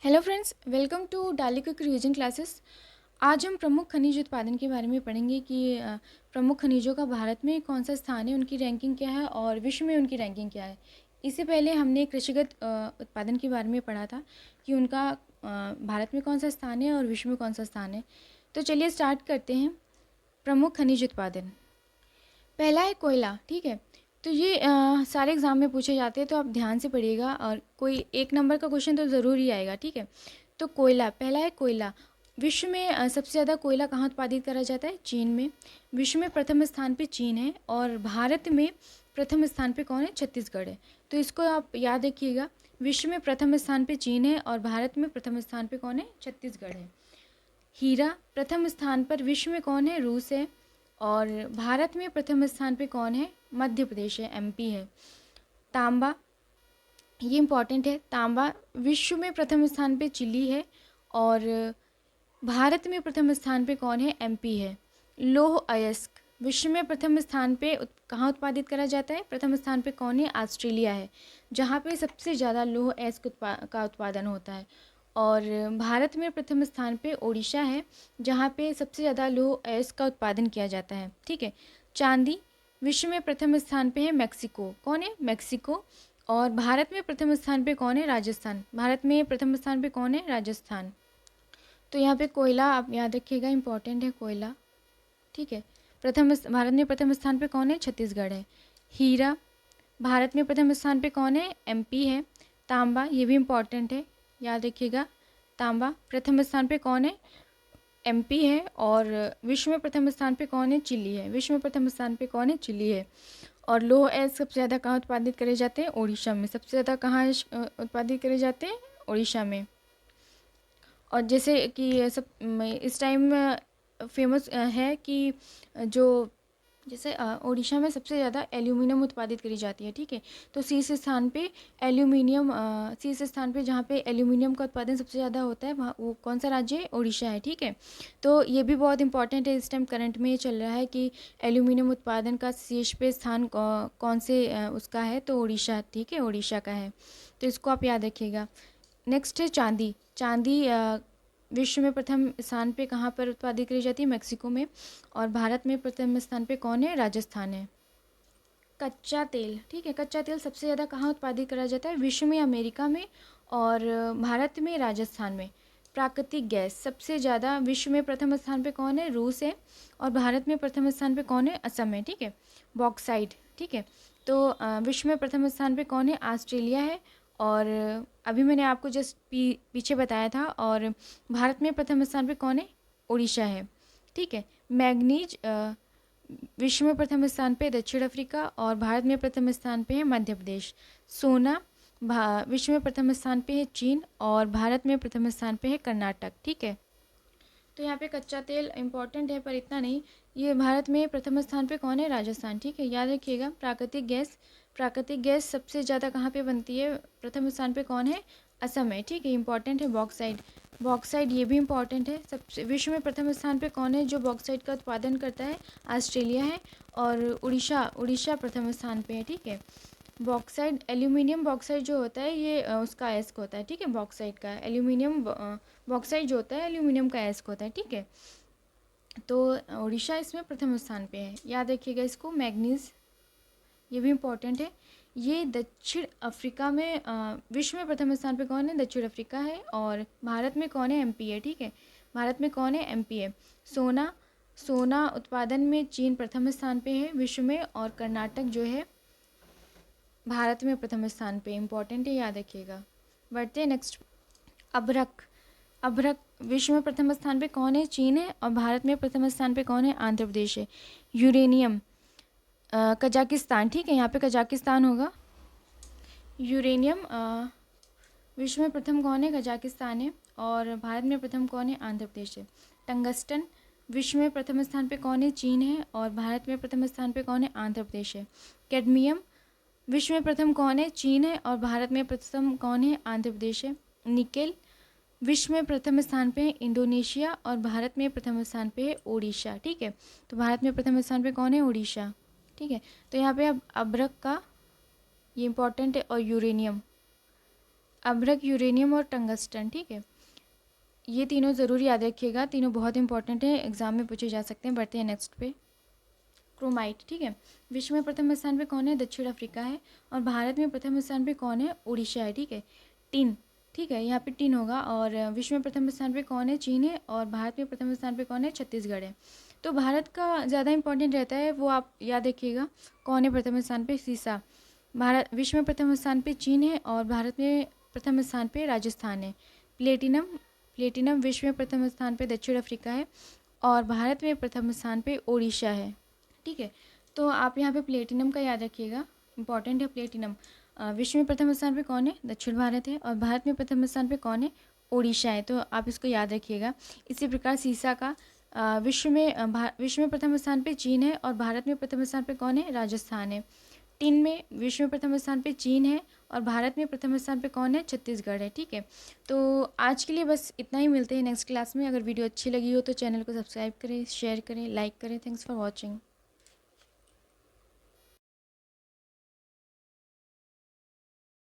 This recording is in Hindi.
हेलो फ्रेंड्स, वेलकम टू डाली क्विक रिवीजन क्लासेस। आज हम प्रमुख खनिज उत्पादन के बारे में पढ़ेंगे कि प्रमुख खनिजों का भारत में कौन सा स्थान है, उनकी रैंकिंग क्या है और विश्व में उनकी रैंकिंग क्या है। इससे पहले हमने कृषिगत उत्पादन के बारे में पढ़ा था कि उनका भारत में कौन सा स्थान है और विश्व में कौन सा स्थान है। तो चलिए स्टार्ट करते हैं। प्रमुख खनिज उत्पादन, पहला है कोयला। ठीक है, तो ये सारे एग्ज़ाम में पूछे जाते हैं, तो आप ध्यान से पढ़िएगा और कोई एक नंबर का क्वेश्चन तो ज़रूर ही आएगा। ठीक है, तो कोयला, पहला है कोयला। विश्व में सबसे ज़्यादा कोयला कहाँ उत्पादित करा जाता है? चीन में। विश्व में प्रथम स्थान पे चीन है और भारत में प्रथम स्थान पे कौन है? छत्तीसगढ़ है। तो इसको आप याद रखिएगा, विश्व में प्रथम स्थान पे चीन है और भारत में प्रथम स्थान पे कौन है? छत्तीसगढ़ है। हीरा, प्रथम स्थान पर विश्व में कौन है? रूस है। और भारत में प्रथम स्थान पे कौन है? मध्य प्रदेश है, एमपी है। तांबा, ये इम्पॉर्टेंट है। तांबा विश्व में प्रथम स्थान पे चिली है और भारत में प्रथम स्थान पे कौन है? एमपी है। लौह अयस्क, विश्व में प्रथम स्थान पे कहाँ उत्पादित करा जाता है? प्रथम स्थान पे कौन है? ऑस्ट्रेलिया है, जहाँ पे सबसे ज़्यादा लौह अयस्क का उत्पादन होता है। और भारत में प्रथम स्थान पे ओडिशा है, जहाँ पे सबसे ज़्यादा लौह अयस्क का उत्पादन किया जाता है। ठीक है। चांदी, विश्व में प्रथम स्थान पे है मैक्सिको। कौन है? मैक्सिको। और भारत में प्रथम स्थान पे कौन है? राजस्थान। भारत में प्रथम स्थान पे कौन है? राजस्थान। तो यहाँ पे कोयला आप याद रखिएगा, इंपॉर्टेंट है कोयला। ठीक है, भारत में प्रथम स्थान पे कौन है? छत्तीसगढ़ है। हीरा, भारत में प्रथम स्थान पे कौन है? एमपी है। तांबा, ये भी इम्पॉर्टेंट है, याद रखिएगा। तांबा प्रथम स्थान पे कौन है? एमपी है। और विश्व में प्रथम स्थान पे कौन है? चिली है। विश्व में प्रथम स्थान पे कौन है? चिली है। और लौह अयस्क सबसे ज़्यादा कहाँ उत्पादित करे जाते हैं? ओडिशा में। सबसे ज़्यादा कहाँ उत्पादित करे जाते हैं? ओडिशा में। और जैसे कि सब इस टाइम फेमस है कि जो जैसे ओडिशा में सबसे ज़्यादा एल्यूमिनियम उत्पादित करी जाती है। ठीक है, तो शीर्ष स्थान पे एल्यूमिनियम, शीर्ष स्थान पे जहाँ पे एल्यूमिनियम का उत्पादन सबसे ज़्यादा होता है, वहाँ वो कौन सा राज्य है? ओडिशा है। ठीक है, तो ये भी बहुत इंपॉर्टेंट है, इस टाइम करंट में ये चल रहा है कि एल्यूमिनियम उत्पादन का शीर्ष पे स्थान कौन से उसका है? तो ओडिशा। ठीक है, ओडिशा का है, तो इसको आप याद रखिएगा। नेक्स्ट है चांदी। चांदी विश्व में प्रथम स्थान पे कहाँ पर उत्पादित करी जाती है? मैक्सिको में। और भारत में प्रथम स्थान पे कौन है? राजस्थान है। कच्चा तेल, ठीक है, कच्चा तेल सबसे ज़्यादा कहाँ उत्पादित करा जाता है? विश्व में अमेरिका में और भारत में राजस्थान में। प्राकृतिक गैस सबसे ज़्यादा विश्व में प्रथम स्थान पे कौन है? रूस है। और भारत में प्रथम स्थान पे कौन है? असम है। ठीक है। बॉक्साइट, ठीक है, तो विश्व में प्रथम स्थान पे कौन है? ऑस्ट्रेलिया है। और अभी मैंने आपको जस्ट पीछे बताया था। और भारत में प्रथम स्थान पे कौन है? उड़ीसा है। ठीक है। मैग्नीज विश्व में प्रथम स्थान पे दक्षिण अफ्रीका और भारत में प्रथम स्थान पे है मध्य प्रदेश। सोना विश्व में प्रथम स्थान पे है चीन और भारत में प्रथम स्थान पे है कर्नाटक। ठीक है, तो यहाँ पे कच्चा तेल इंपॉर्टेंट है पर इतना नहीं। ये भारत में प्रथम स्थान पे कौन है? राजस्थान। ठीक है, याद रखिएगा। प्राकृतिक गैस, प्राकृतिक गैस सबसे ज़्यादा कहाँ पे बनती है? प्रथम स्थान पे कौन है? असम है। ठीक है, इंपॉर्टेंट है। बॉक्साइड, बॉक्साइड ये भी इंपॉर्टेंट है। सबसे विश्व में प्रथम स्थान पे कौन है जो बॉक्साइड का उत्पादन करता है? ऑस्ट्रेलिया है। और उड़ीसा, उड़ीसा प्रथम स्थान पे है। ठीक है। बॉक्साइड, एल्यूमिनियम बॉक्साइड जो होता है ये उसका अयस्क होता है। ठीक है, बॉक्साइड का। एल्यूमिनियम बॉक्साइड जो होता है एल्यूमिनियम का अयस्क होता है। ठीक है, तो उड़ीसा इसमें प्रथम स्थान पे है, याद रखिएगा इसको। मैग्नीज, ये भी इम्पोर्टेंट है। ये दक्षिण अफ्रीका में विश्व में प्रथम स्थान पे कौन है? दक्षिण अफ्रीका है। और भारत में कौन है? एमपी है। ठीक है, भारत में कौन है? एमपी है। सोना, सोना उत्पादन में चीन प्रथम स्थान पे है विश्व में। और कर्नाटक जो है भारत में प्रथम स्थान पे। इम्पॉर्टेंट है, याद रखिएगा। बढ़ते हैं नेक्स्ट। अभ्रक, अभ्रक विश्व में प्रथम स्थान पे कौन है? चीन है। और भारत में प्रथम स्थान पे कौन है? आंध्र प्रदेश है। Uranium Kazakhstan. ठीक है, यहाँ पे कजाकिस्तान होगा। यूरेनियम विश्व में प्रथम कौन है? कजाकिस्तान है। और भारत में प्रथम कौन है? आंध्र प्रदेश है। टंगस्टन विश्व में प्रथम स्थान पे कौन है? चीन है। और भारत में प्रथम स्थान पे कौन है? आंध्र प्रदेश है। कैडमियम विश्व में प्रथम कौन है? चीन है। और भारत में प्रथम कौन है? आंध्र प्रदेश है। निकेल विश्व में प्रथम स्थान पे है इंडोनेशिया। और भारत में प्रथम स्थान पे है ओडिशा। ठीक है, तो भारत में प्रथम स्थान पे कौन है? ओडिशा। ठीक है, तो यहाँ पे अब अभ्रक का ये इंपॉर्टेंट है। और यूरेनियम, अभ्रक, यूरेनियम और टंगस्टन, ठीक है। ये तीनों ज़रूर याद रखिएगा, तीनों बहुत इंपॉर्टेंट हैं, एग्जाम में पूछे जा सकते हैं। बढ़ते हैं नेक्स्ट पे। क्रोमाइट, ठीक है। विश्व में प्रथम स्थान पे कौन है? दक्षिण अफ्रीका है। और भारत में प्रथम स्थान पे कौन है? उड़ीसा है, ठीक है। टिन, ठीक है, यहाँ पे टिन होगा। और विश्व में प्रथम स्थान पे कौन है? चीन है। और भारत में प्रथम स्थान पे कौन है? छत्तीसगढ़ है। तो भारत का ज़्यादा इंपॉर्टेंट रहता है, वो आप याद रखिएगा। कौन है प्रथम स्थान पे? सीसा। भारत विश्व में प्रथम स्थान पे चीन है। और भारत में प्रथम स्थान पे राजस्थान है। प्लेटिनम, प्लेटिनम विश्व में प्रथम स्थान पे दक्षिण अफ्रीका है। और भारत में प्रथम स्थान पे ओडिशा है, ठीक है। तो आप यहाँ पे प्लेटिनम का याद रखिएगा, इंपॉर्टेंट है प्लेटिनम। विश्व में प्रथम स्थान पे कौन है? दक्षिण भारत है। और भारत में प्रथम स्थान पे कौन है? ओडिशा है। तो आप इसको याद रखिएगा। इसी प्रकार सीसा का विश्व में प्रथम स्थान पे चीन है। और भारत में प्रथम स्थान पे कौन है? राजस्थान है। टिन में विश्व में प्रथम स्थान पे चीन है। और भारत में प्रथम स्थान पे कौन है? छत्तीसगढ़ है, ठीक है। तो आज के लिए बस इतना ही, मिलते हैं नेक्स्ट क्लास में। अगर वीडियो अच्छी लगी हो तो चैनल को सब्सक्राइब करें, शेयर करें, लाइक करें। Thanks for watching.